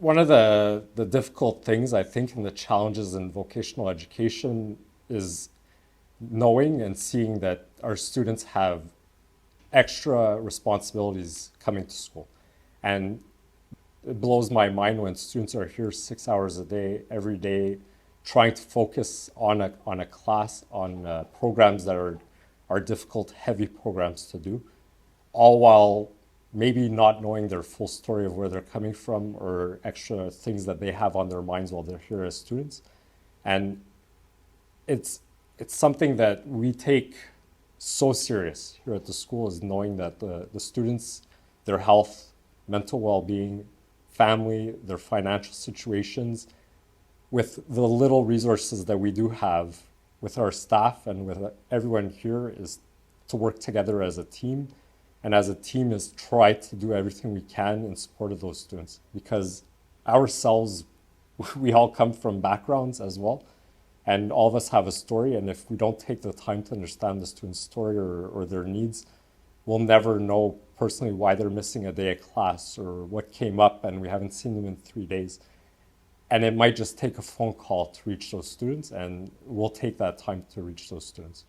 One of the difficult things I think and the challenges in vocational education is knowing and seeing that our students have extra responsibilities coming to school. And it blows my mind when students are here 6 hours a day, every day, trying to focus on a class, on programs that are difficult, heavy programs to do, all while maybe not knowing their full story of where they're coming from or extra things that they have on their minds while they're here as students. And it's it's something that we take so serious here at the school, is knowing that the students, their health, mental well-being, family, their financial situations, with the little resources that we do have with our staff and with everyone here, is to work together as a team, and as a team is try to do everything we can in support of those students, because ourselves, we all come from backgrounds as well, and all of us have a story, and if we don't take the time to understand the student's story or their needs, we'll never know personally why they're missing a day of class or what came up and we haven't seen them in 3 days. And it might just take a phone call to reach those students, and we'll take that time to reach those students.